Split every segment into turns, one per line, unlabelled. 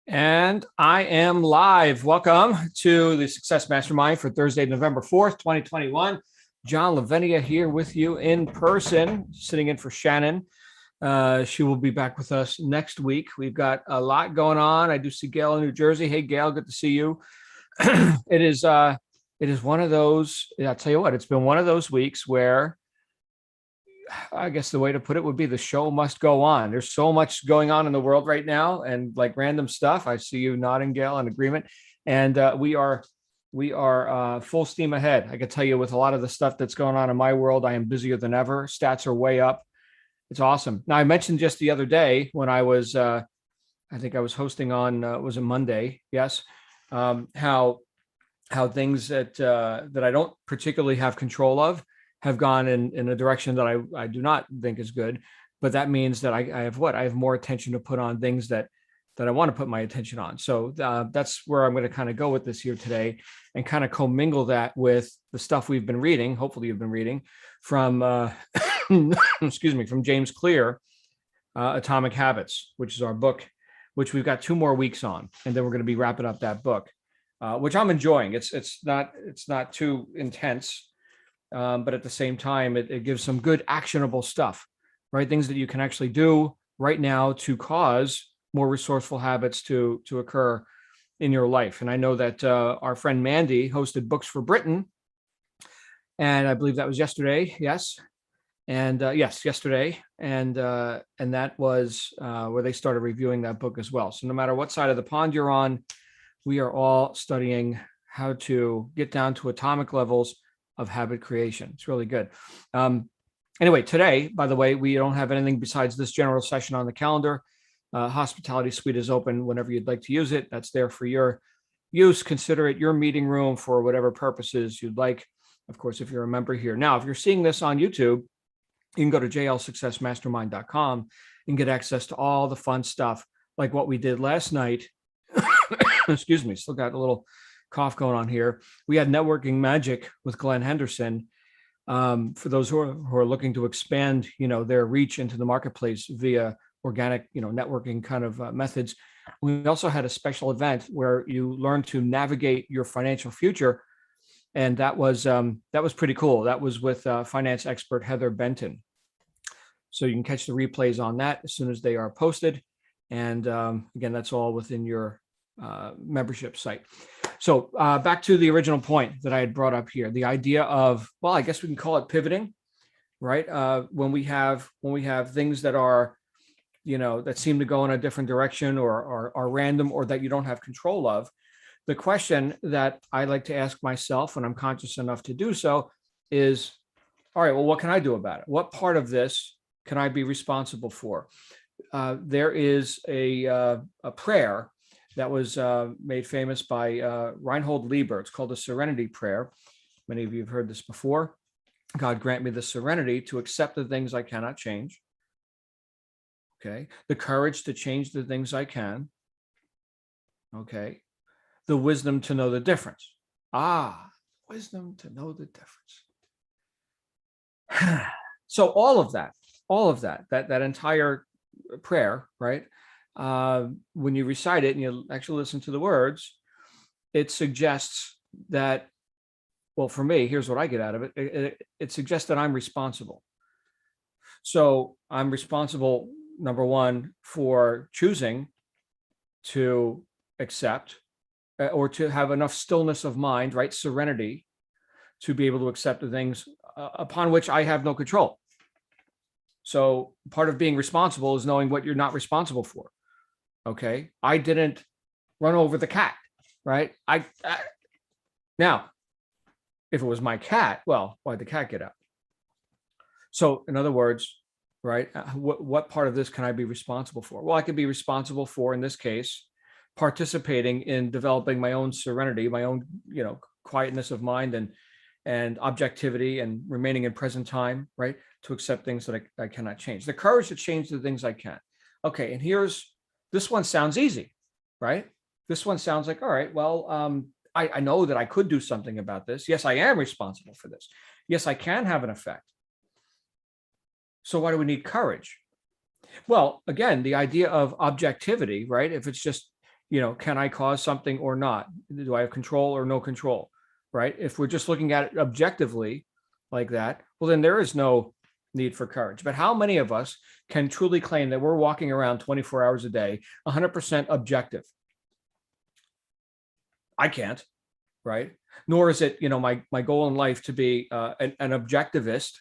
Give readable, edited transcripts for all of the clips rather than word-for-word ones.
And I am live. Welcome to the Success Mastermind for Thursday, November 4th, 2021. John Lavenia here with you in person, sitting in for Shannon. She will be back with us next week. We've got a lot going on. I do see Gail in New Jersey. Hey, Gail, good to see you. It is one of those, I'll tell you what, it's been one of those weeks where I guess the way to put it would be the show must go on. There's so much going on in the world right now, and like random stuff. I see you nodding, Gail, in agreement. And we are full steam ahead. I can tell you, with a lot of the stuff that's going on in my world, I am busier than ever. Stats are way up. It's awesome. Now, I mentioned just the other day when I was, I think I was hosting on, was it Monday? Yes. How things that I don't particularly have control of have gone in a direction that I do not think is good. But that means that I have more attention to put on things that I want to put my attention on. So that's where I'm going to kind of go with this here today, and kind of commingle that with the stuff we've been reading. Hopefully you've been reading from, excuse me, from James Clear, Atomic Habits, which is our book, which we've got 2 more weeks on. And then we're going to be wrapping up that book, which I'm enjoying. It's not too intense. But at the same time, it gives some good actionable stuff, right? Things that you can actually do right now to cause more resourceful habits to occur in your life. And I know that our friend Mandy hosted Books for Britain, and I believe that was yesterday. Yes. And yes, yesterday. And that was where they started reviewing that book as well. So no matter what side of the pond you're on, we are all studying how to get down to atomic levels of habit creation. It's really good. Anyway, today, by the way, we don't have anything besides this general session on the calendar. Hospitality Suite is open whenever you'd like to use it. That's there for your use. Consider it your meeting room for whatever purposes you'd like. Of course, if you're a member here. Now, if you're seeing this on YouTube, you can go to jlsuccessmastermind.com and get access to all the fun stuff, like what we did last night. Excuse me, still got a little cough going on here. We had Networking Magic with Glenn Henderson. For those who are looking to expand, their reach into the marketplace via organic, networking kind of methods. We also had a special event where you learn to navigate your financial future, and that was pretty cool. That was with finance expert Heather Benton. So you can catch the replays on that as soon as they are posted. And again, that's all within your membership site. So back to the original point that I had brought up here, the idea of, well, I guess we can call it pivoting, right? When we have things that are, that seem to go in a different direction or are random, or that you don't have control of. The question that I like to ask myself when I'm conscious enough to do so is, all right, well, what can I do about it? What part of this can I be responsible for? There is a prayer that was made famous by Reinhold Lieber. It's called the Serenity Prayer. Many of you have heard this before. God grant me the serenity to accept the things I cannot change. Okay. The courage to change the things I can. Okay. The wisdom to know the difference. Wisdom to know the difference. So all of that entire prayer, right? When you recite it and you actually listen to the words, it suggests that, well, for me, here's what I get out of it. It suggests that I'm responsible. So I'm responsible, number one, for choosing to accept or to have enough stillness of mind, right? Serenity, to be able to accept the things upon which I have no control. So part of being responsible is knowing what you're not responsible for. Okay. I didn't run over the cat, right? Now, if it was my cat, well, why'd the cat get out? So in other words, right, what part of this can I be responsible for? Well, I could be responsible for, in this case, participating in developing my own serenity, my own, quietness of mind and objectivity, and remaining in present time, right, to accept things that I cannot change. The courage to change the things I can. Okay, and this one sounds easy, right? This one sounds like, all right, well, I know that I could do something about this. Yes, I am responsible for this. Yes, I can have an effect. So why do we need courage? Well, again, the idea of objectivity, right? If it's just, Can I cause something or not? Do I have control or no control? Right? If we're just looking at it objectively like that, well, then there is no need for courage. But how many of us can truly claim that we're walking around 24 hours a day, 100% objective? I can't, right? Nor is it, my goal in life to be an objectivist,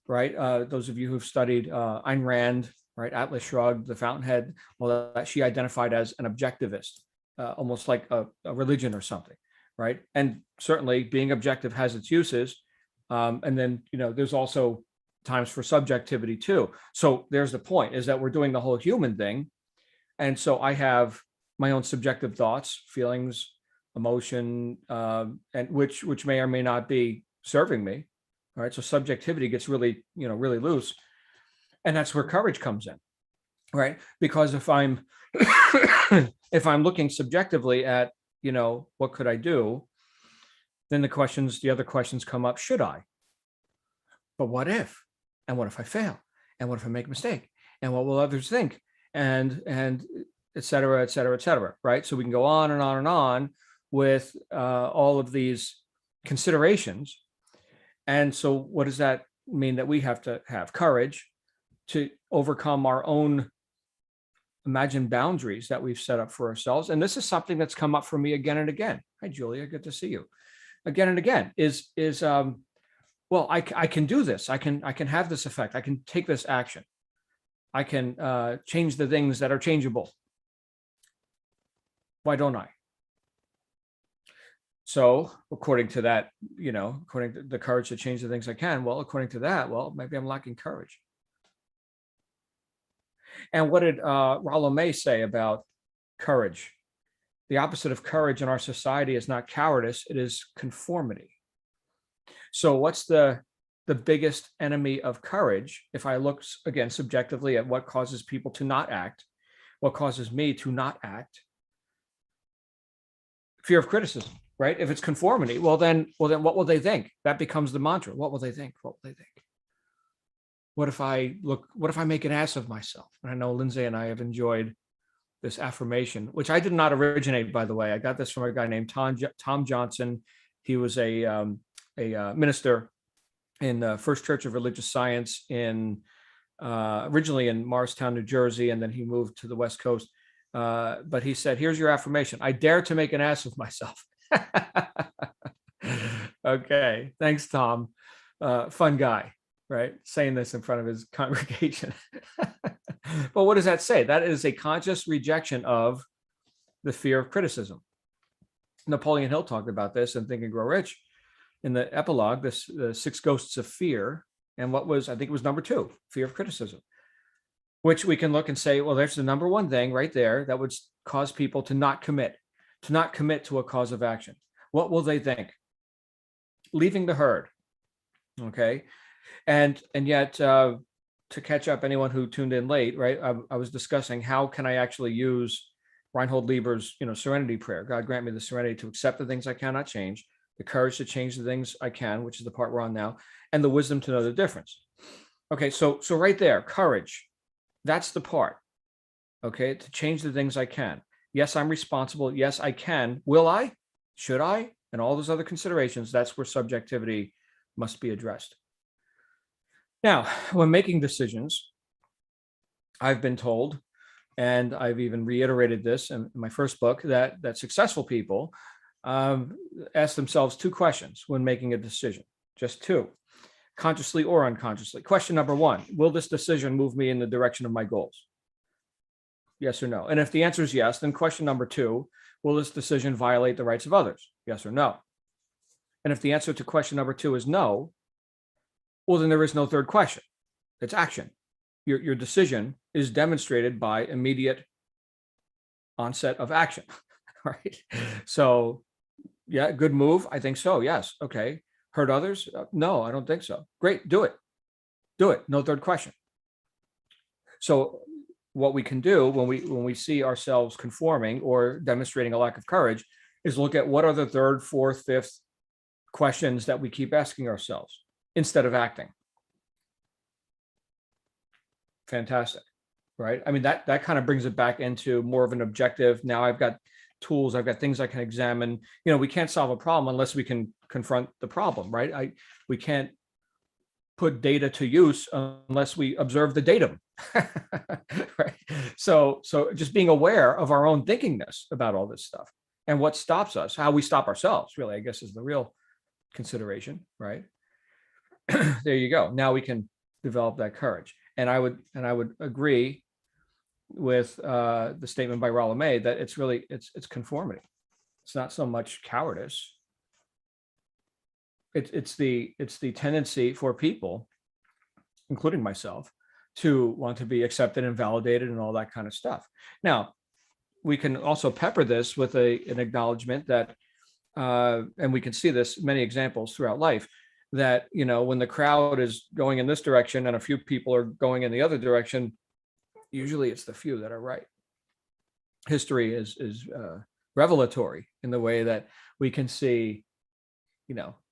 right? Those of you who've studied Ayn Rand, right? Atlas Shrugged, The Fountainhead, well, that she identified as an objectivist, almost like a religion or something, right? And certainly being objective has its uses. And then, there's also times for subjectivity too. So there's the point, is that we're doing the whole human thing. And so I have my own subjective thoughts, feelings, emotion, and which may or may not be serving me. All right. So subjectivity gets really, really loose. And that's where courage comes in. Right. Because if I'm if I'm looking subjectively at, what could I do? Then the other questions come up. Should I? But what if? And what if I fail? And what if I make a mistake? And what will others think? And et cetera, et cetera, et cetera. Right. So we can go on and on and on with all of these considerations. And so what does that mean? That we have to have courage to overcome our own imagined boundaries that we've set up for ourselves. And this is something that's come up for me again and again. Hi, Julia, good to see you. Again and again well, I can do this. I can have this effect. I can take this action. I can change the things that are changeable. Why don't I? So according to that, according to the courage to change the things I can, well, according to that, well, maybe I'm lacking courage. And what did Rollo May say about courage? The opposite of courage in our society is not cowardice, it is conformity. So what's the biggest enemy of courage? If I look, again, subjectively at what causes people to not act, what causes me to not act? Fear of criticism, right? If it's conformity, well then what will they think? That becomes the mantra. What will they think? What will they think? What if I make an ass of myself? And I know Lindsay and I have enjoyed this affirmation, which I did not originate, by the way. I got this from a guy named Tom Johnson. He was a minister in the First Church of Religious Science originally in Morristown, New Jersey, and then he moved to the West Coast. But he said, here's your affirmation. I dare to make an ass of myself. Okay. Thanks, Tom. Fun guy, right? Saying this in front of his congregation. But what does that say? That is a conscious rejection of the fear of criticism. Napoleon Hill talked about this in Think and Grow Rich in the epilogue, the 6 Ghosts of Fear. And I think it was number 2, fear of criticism, which we can look and say, well, there's the number one thing right there that would cause people to not commit to a cause of action. What will they think? Leaving the herd. Okay. And yet, to catch up anyone who tuned in late, right? I was discussing how can I actually use Reinhold Lieber's, Serenity Prayer. God grant me the serenity to accept the things I cannot change, the courage to change the things I can, which is the part we're on now, and the wisdom to know the difference. Okay, so right there, courage, that's the part. Okay, to change the things I can. Yes, I'm responsible. Yes, I can. Will I? Should I? And all those other considerations, that's where subjectivity must be addressed. Now, when making decisions, I've been told, and I've even reiterated this in my first book, that successful people ask themselves 2 questions when making a decision, just 2, consciously or unconsciously. Question number 1, will this decision move me in the direction of my goals? Yes or no? And if the answer is yes, then question number 2, will this decision violate the rights of others? Yes or no? And if the answer to question number 2 is no, well, then there is no third question. It's action. Your decision is demonstrated by immediate onset of action, right? So, yeah, good move. I think so. Yes. Okay. Hurt others? No, I don't think so. Great. Do it. Do it. No third question. So what we can do when we see ourselves conforming or demonstrating a lack of courage is look at what are the 3rd, 4th, 5th questions that we keep asking ourselves instead of acting. Fantastic. right? I mean, that kind of brings it back into more of an objective. Now I've got tools, I've got things I can examine. We can't solve a problem unless we can confront the problem, right? We can't put data to use unless we observe the datum. Right? So just being aware of our own thinkingness about all this stuff and what stops us, how we stop ourselves, really, I guess, is the real consideration, right? There you go. Now we can develop that courage. And I would agree with the statement by Rollo May that it's conformity. It's not so much cowardice. It's the tendency for people, including myself, to want to be accepted and validated and all that kind of stuff. Now, we can also pepper this with an acknowledgement that, and we can see this many examples throughout life, that when the crowd is going in this direction and a few people are going in the other direction, usually it's the few that are right. History is revelatory in the way that we can see,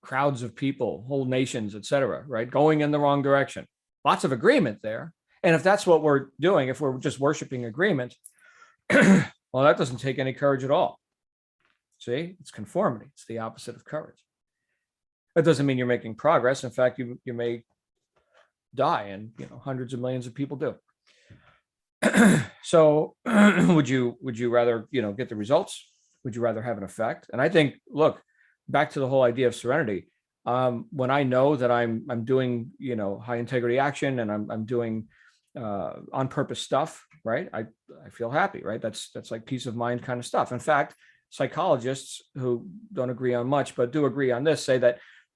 crowds of people, whole nations, etc., right, going in the wrong direction. Lots of agreement there. And if that's what we're doing, if we're just worshiping agreement, well, that doesn't take any courage at all. See, it's conformity. It's the opposite of courage. That doesn't mean you're making progress. In fact, you may die, and hundreds of millions of people do. So would you rather get the results? Would you rather have an effect? And I think, look, back to the whole idea of serenity. When I know that I'm doing high integrity action and I'm doing on purpose stuff, right? I feel happy, right? That's like peace of mind kind of stuff. In fact, psychologists who don't agree on much but do agree on this say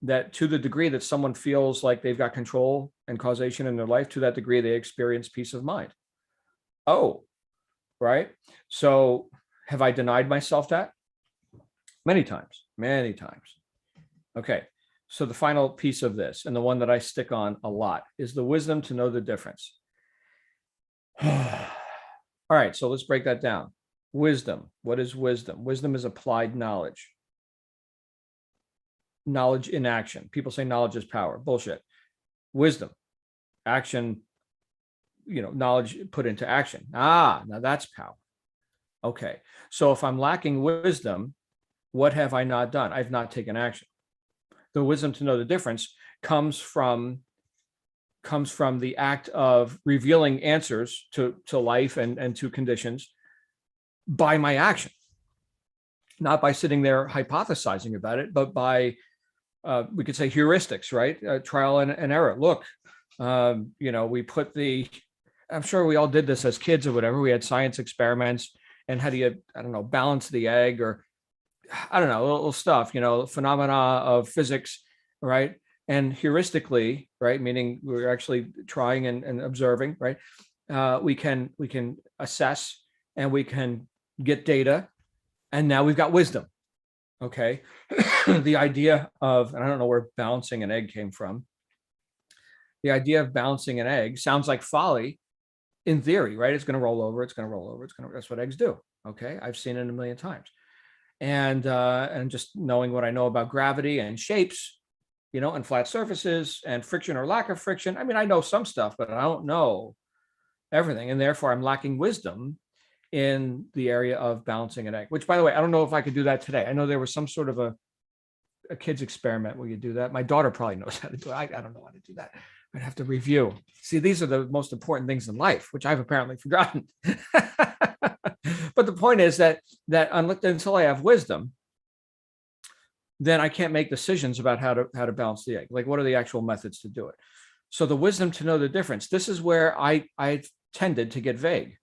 that to the degree that someone feels like they've got control and causation in their life, to that degree they experience peace of mind. Oh, right. So have I denied myself that? Many times. Okay. So the final piece of this, and the one that I stick on a lot, is the wisdom to know the difference. All right. So let's break that down. Wisdom. What is wisdom? Wisdom is applied knowledge. Knowledge in action. People say knowledge is power. Bullshit. Wisdom. Action. Knowledge put into action. Now that's power. Okay. So if I'm lacking wisdom, what have I not done? I've not taken action. The wisdom to know the difference comes from the act of revealing answers to life and to conditions by my action, not by sitting there hypothesizing about it, but by we could say heuristics, right? Trial and error. Look, we put I'm sure we all did this as kids or whatever. We had science experiments, and how do you, balance the egg, or little stuff, phenomena of physics, right? And heuristically, right, meaning we're actually trying and observing, right? We can assess and we can get data, and now we've got wisdom. Okay. The idea of, and I don't know where balancing an egg came from. The idea of balancing an egg sounds like folly in theory, right? It's going to roll over. That's what eggs do. Okay. I've seen it a million times. And just knowing what I know about gravity and shapes, and flat surfaces and friction or lack of friction. I mean, I know some stuff, but I don't know everything. And therefore I'm lacking wisdom in the area of balancing an egg, which, by the way, I don't know if I could do that today. I know there was some sort of a kid's experiment where you do that. My daughter probably knows how to do it. I don't know how to do that. I'd have to review. See, these are the most important things in life, which I've apparently forgotten. But the point is that until I have wisdom, then I can't make decisions about how to balance the egg. Like, what are the actual methods to do it? So the wisdom to know the difference. This is where I tended to get vague,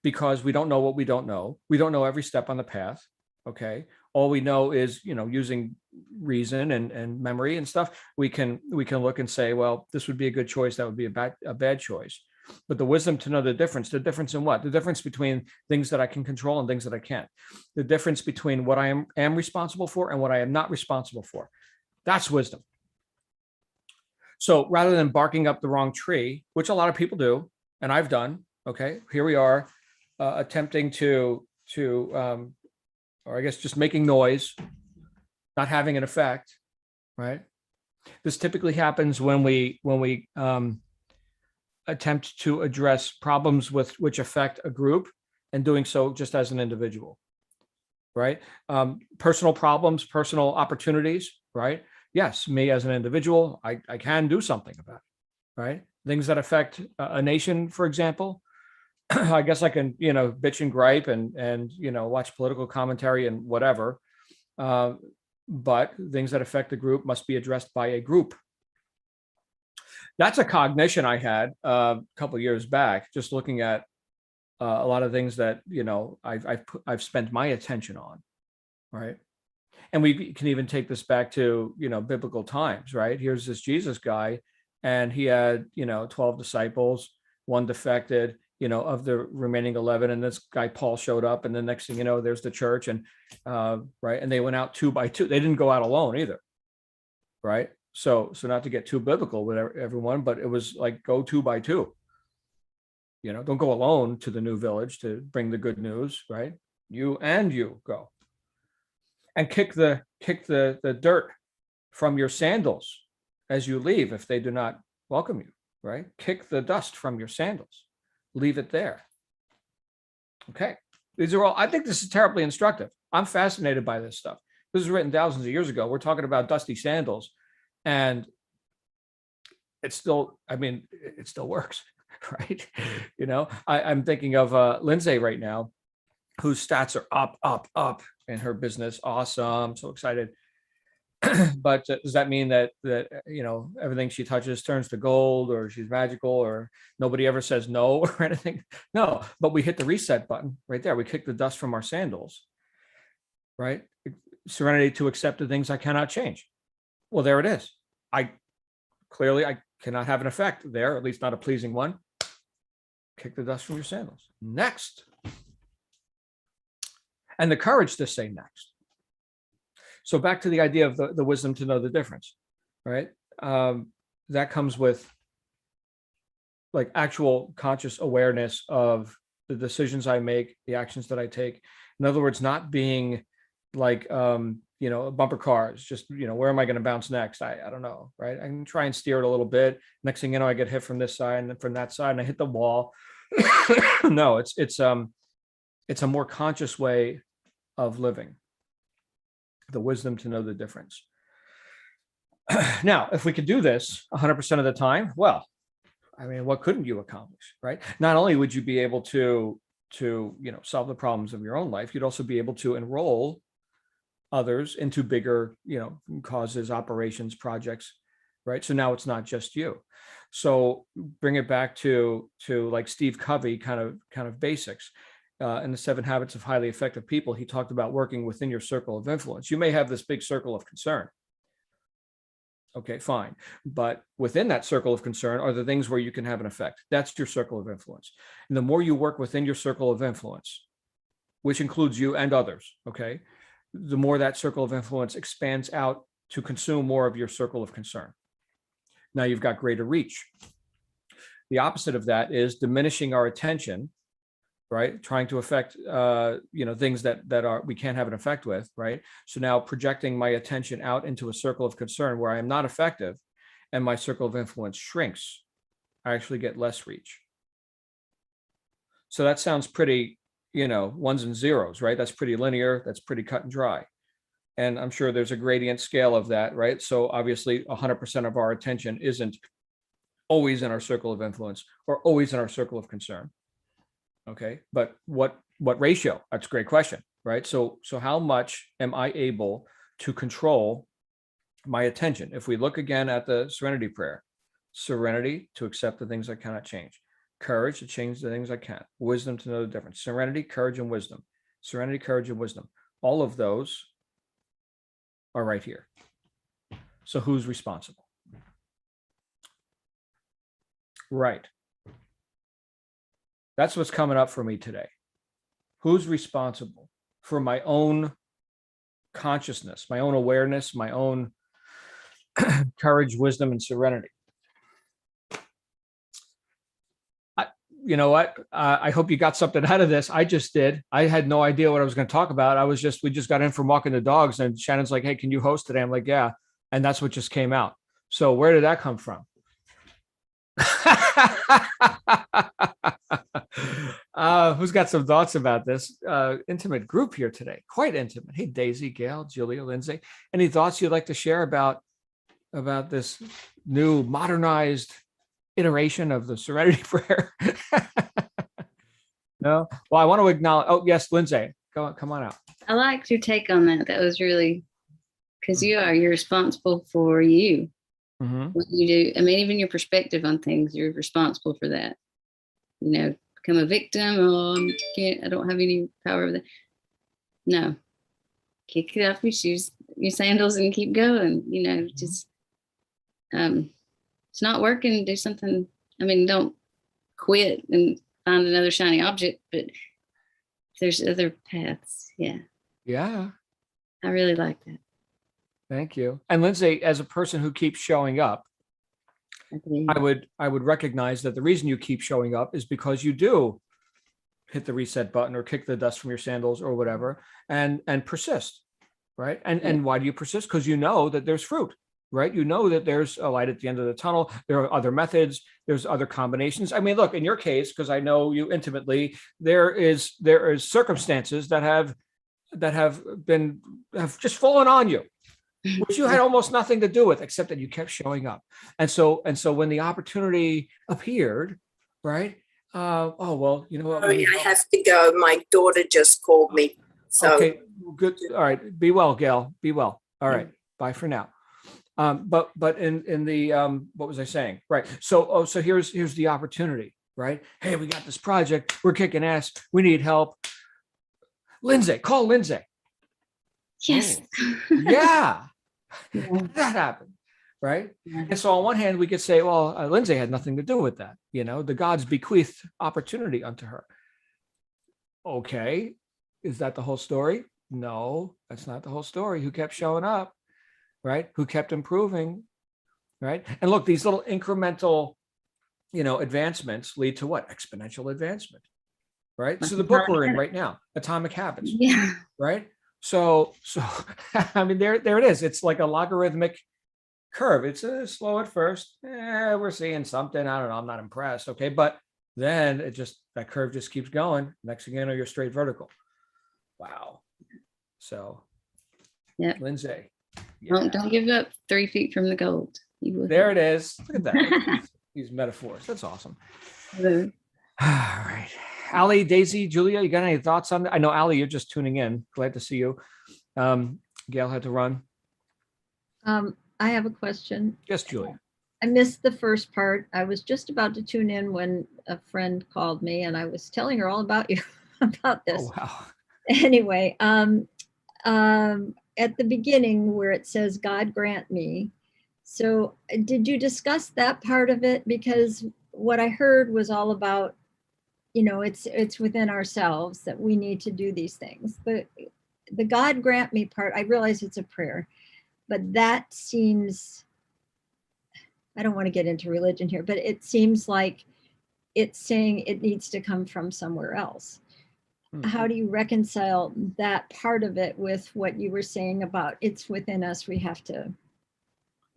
because we don't know what we don't know. We don't know every step on the path. Okay. All we know is, using reason and memory and stuff, we can look and say, well, this would be a good choice. That would be a bad choice. But the wisdom to know the difference in what? The difference between things that I can control and things that I can't. The difference between what I am responsible for and what I am not responsible for. That's wisdom. So rather than barking up the wrong tree, which a lot of people do, and I've done, okay, here we are attempting to or I guess just making noise, not having an effect, right? This typically happens when we attempt to address problems which affect a group, and doing so just as an individual, right? Personal problems, personal opportunities, right? Yes, me as an individual, I can do something about it, right? Things that affect a nation, for example, I guess I can, bitch and gripe and watch political commentary and whatever. But things that affect the group must be addressed by a group. That's a cognition I had a couple of years back, just looking at a lot of things that I've spent my attention on, right? And we can even take this back to biblical times, right? Here's this Jesus guy, and he had 12 disciples, one defected, of the remaining 11, and this guy Paul showed up, and the next thing you know, there's the church, and right, and they went out 2 by 2. They didn't go out alone either, right? So not to get too biblical with everyone, but it was like go 2 by 2. Don't go alone to the new village to bring the good news, right? You go, and kick the dirt from your sandals as you leave if they do not welcome you, right? Kick the dust from your sandals. Leave it there. Okay. These are all, I think this is terribly instructive. I'm fascinated by this stuff. This was written thousands of years ago. We're talking about dusty sandals, and it still works, right? I'm thinking of Lindsay right now, whose stats are up in her business. Awesome. So excited. But does that mean that everything she touches turns to gold, or she's magical, or nobody ever says no or anything? No, but we hit the reset button right there. We kick the dust from our sandals, right? Serenity to accept the things I cannot change. Well, there it is. I cannot have an effect there, at least not a pleasing one. Kick the dust from your sandals. Next. And the courage to say next. So back to the idea of the wisdom to know the difference, right? That comes with like actual conscious awareness of the decisions I make, the actions that I take. In other words, not being like, bumper cars, just, where am I going to bounce next? I don't know, right? I can try and steer it a little bit. Next thing you know, I get hit from this side and then from that side, and I hit the wall. No, it's a more conscious way of living. The wisdom to know the difference. Now, if we could do this 100% of the time, well, what couldn't you accomplish, right? Not only would you be able to solve the problems of your own life, you'd also be able to enroll others into bigger, causes, operations, projects, right? So now it's not just you. So bring it back to like Steve Covey kind of basics. In the 7 Habits of Highly Effective People, he talked about working within your circle of influence. You may have this big circle of concern. Okay, fine. But within that circle of concern are the things where you can have an effect. That's your circle of influence. And the more you work within your circle of influence, which includes you and others, okay, the more that circle of influence expands out to consume more of your circle of concern. Now you've got greater reach. The opposite of that is diminishing our attention, right? Trying to affect, things that are, we can't have an effect with, right? So now projecting my attention out into a circle of concern where I am not effective and my circle of influence shrinks, I actually get less reach. So that sounds pretty, ones and zeros, right? That's pretty linear. That's pretty cut and dry. And I'm sure there's a gradient scale of that, right? So obviously 100% of our attention isn't always in our circle of influence or always in our circle of concern. Okay, but what ratio? That's a great question, right? So how much am I able to control my attention? If we look again at the Serenity Prayer, serenity to accept the things I cannot change, courage to change the things I can, wisdom to know the difference, serenity, courage, and wisdom, serenity, courage, and wisdom. All of those are right here. So who's responsible? Right. That's what's coming up for me today. Who's responsible for my own consciousness, my own awareness, my own courage, wisdom, and serenity? You know what? I hope you got something out of this. I just did. I had no idea what I was going to talk about. We just got in from walking the dogs, and Shannon's like, "Hey, can you host today?" I'm like, "Yeah." And that's what just came out. So where did that come from? Who's got some thoughts about this intimate group here today? Quite intimate. Hey, Daisy, Gail, Julia, Lindsay. Any thoughts you'd like to share about this new modernized iteration of the Serenity Prayer? No? Well, I want to acknowledge. Oh, yes, Lindsay. Come on out.
I liked your take on that. That was really, because you're responsible for you.
Mm-hmm.
What you do. I mean, even your perspective on things, you're responsible for that. You know, become a victim. Oh, I don't have any power over that. No, kick it off your shoes, your sandals, and keep going. You know, just it's not working. Do something. I mean, don't quit and find another shiny object, but there's other paths. Yeah.
Yeah.
I really like that.
Thank you. And Lindsay, as a person who keeps showing up, I would recognize that the reason you keep showing up is because you do hit the reset button or kick the dust from your sandals or whatever, and persist, right? And why do you persist? Because you know that there's fruit, right? You know that there's a light at the end of the tunnel. There are other methods. There's other combinations. I mean, look, in your case, because I know you intimately, there is circumstances that have just fallen on you, which you had almost nothing to do with, except that you kept showing up. And so when the opportunity appeared, right? Oh, well, you know what?
Sorry, I have to go. My daughter just called me. So
okay, good. All right. Be well, Gail. Be well. All right. Bye for now. But in the what was I saying? Right. So here's the opportunity, right? Hey, we got this project. We're kicking ass. We need help. Lindsay, call Lindsay.
Yes.
Oh, yeah. That happened. Right.
Yeah.
And so on one hand, we could say, well, Lindsay had nothing to do with that. You know, the gods bequeathed opportunity unto her. Okay. Is that the whole story? No, that's not the whole story. Who kept showing up, right? Who kept improving, right? And look, these little incremental, advancements lead to what? Exponential advancement, right? So the book we're in right now, Atomic Habits,
Yeah.
right? So I mean, there it is. It's like a logarithmic curve. It's slow at first. We're seeing something. I don't know. I'm not impressed. Okay. But then that curve just keeps going. Next thing you know, you're straight vertical. Wow. So
yeah,
Lindsay. Yeah.
Don't give up 3 feet from the gold.
There it is. Look at that. These metaphors. That's awesome. All right. Allie, Daisy, Julia, you got any thoughts on that? I know, Allie, you're just tuning in. Glad to see you. Gail had to run.
I have a question.
Yes, Julia.
I missed the first part. I was just about to tune in when a friend called me and I was telling her all about you, about this.
Oh, wow.
Anyway, at the beginning where it says, God grant me. So did you discuss that part of it? Because what I heard was all about, it's within ourselves that we need to do these things. But the God grant me part, I realize it's a prayer, but that seems, I don't want to get into religion here, but it seems like it's saying it needs to come from somewhere else. How do you reconcile that part of it with what you were saying about it's within us, we have to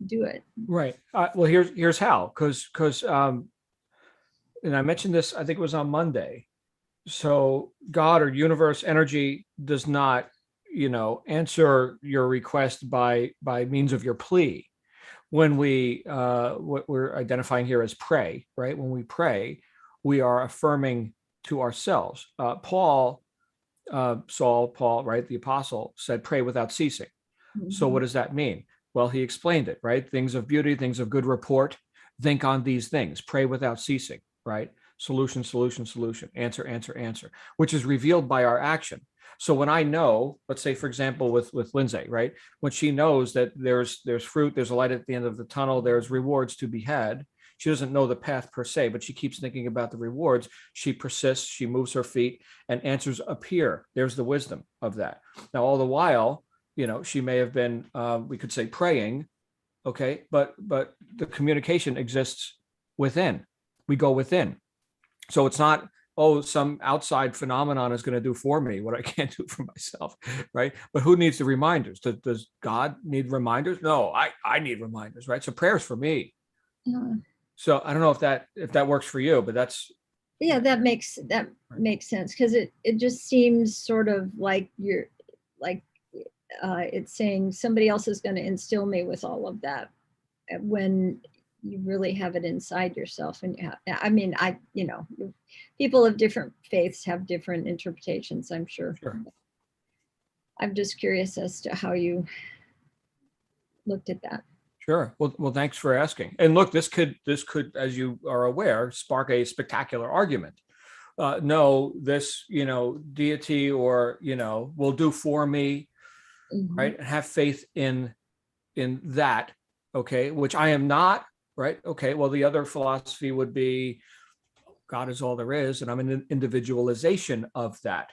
do it?
Right. Well, here's how, because and I mentioned this, I think it was on Monday. So God or universe energy does not, answer your request by means of your plea. When what we're identifying here as pray, right? When we pray, we are affirming to ourselves. Saul, right? The apostle said, pray without ceasing. Mm-hmm. So what does that mean? Well, he explained it, right? Things of beauty, things of good report. Think on these things, pray without ceasing, right? Solution, solution, solution, answer, answer, answer, which is revealed by our action. So when I know, let's say, for example, with Lindsay, right? When she knows that there's fruit, there's a light at the end of the tunnel, there's rewards to be had. She doesn't know the path per se, but she keeps thinking about the rewards. She persists, she moves her feet, and answers appear. There's the wisdom of that. Now, all the while, she may have been, we could say, praying, okay, but the communication exists within. We go within. So it's not, some outside phenomenon is going to do for me what I can't do for myself, right? But who needs the reminders? Does God need reminders? No, I need reminders, right? So prayer's for me. So I don't know if that works for you, but that's
Yeah, that makes sense, because it just seems sort of like you're like it's saying somebody else is going to instill me with all of that, when you really have it inside yourself. And I mean, people of different faiths have different interpretations, I'm sure.
sure.
I'm just curious as to how you looked at that.
Sure. Well, thanks for asking. And look, this could, as you are aware, spark a spectacular argument. No, this, deity or, will do for me,
Mhm.
right? And have faith in that. Okay. Which I am not, right? Okay. Well, the other philosophy would be God is all there is, and I'm an individualization of that.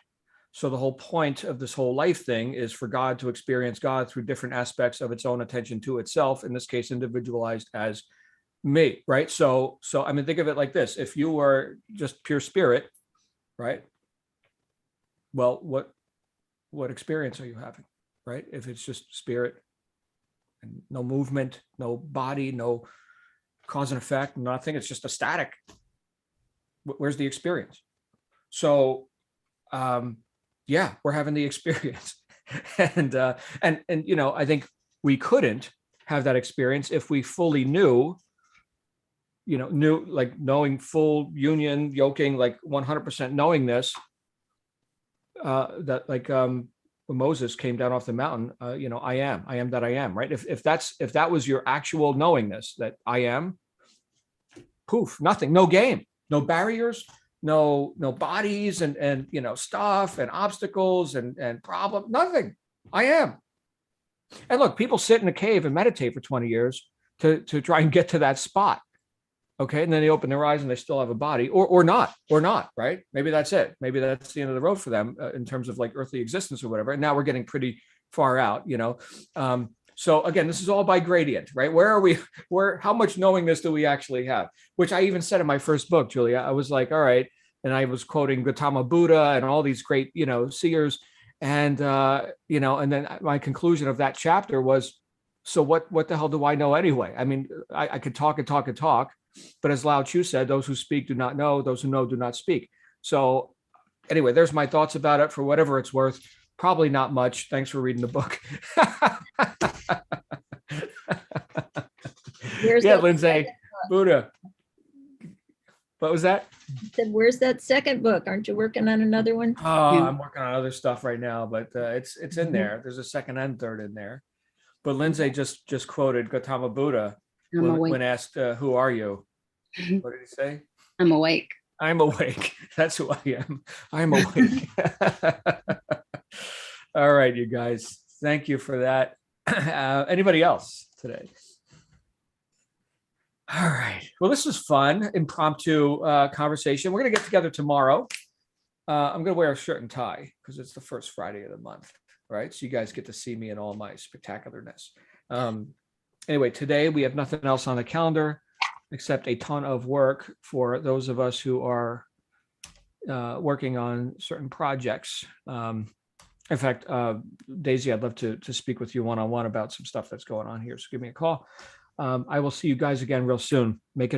So the whole point of this whole life thing is for God to experience God through different aspects of its own attention to itself, in this case, individualized as me, right? So I mean, think of it like this. If you were just pure spirit, right? Well, what experience are you having, right? If it's just spirit and no movement, no body, no cause and effect, nothing, it's just a static. Where's the experience? So, yeah, we're having the experience. and I think we couldn't have that experience if we fully knew like knowing full union, yoking, like 100% knowing this, that like when Moses came down off the mountain, I am that I am, right? If that was your actual knowingness, that I am, poof, nothing, no game, no barriers, no bodies and stuff and obstacles and problem, nothing. I am. And look, people sit in a cave and meditate for 20 years to try and get to that spot. Okay. And then they open their eyes and they still have a body or not, right? Maybe that's it. Maybe that's the end of the road for them in terms of like earthly existence or whatever. And now we're getting pretty far out, So again, this is all by gradient, right? Where are we? How much knowingness do we actually have? Which I even said in my first book, Julia. I was like, all right, and I was quoting Gautama Buddha and all these great, seers, and and then my conclusion of that chapter was, so what the hell do I know anyway? I mean, I could talk and talk and talk, but as Lao Tzu said, those who speak do not know; those who know do not speak. So anyway, there's my thoughts about it for whatever it's worth. Probably not much. Thanks for reading the book. Yeah, Lindsay, Buddha. What was that?
Said, where's that second book? Aren't you working on another one?
Oh, I'm working on other stuff right now, but it's in there. There's a second and third in there. But Lindsay just quoted Gautama Buddha when asked, "Who are you?" What did he say?
I'm awake.
I'm awake. That's who I am. I'm awake. All right, you guys. Thank you for that. Anybody else today? All right. Well, this was fun, impromptu conversation. We're going to get together tomorrow. I'm going to wear a shirt and tie because it's the first Friday of the month, right? So you guys get to see me in all my spectacularness. Anyway, today we have nothing else on the calendar except a ton of work for those of us who are working on certain projects. In fact, Daisy, I'd love to speak with you one-on-one about some stuff that's going on here. So give me a call. I will see you guys again real soon. Make it a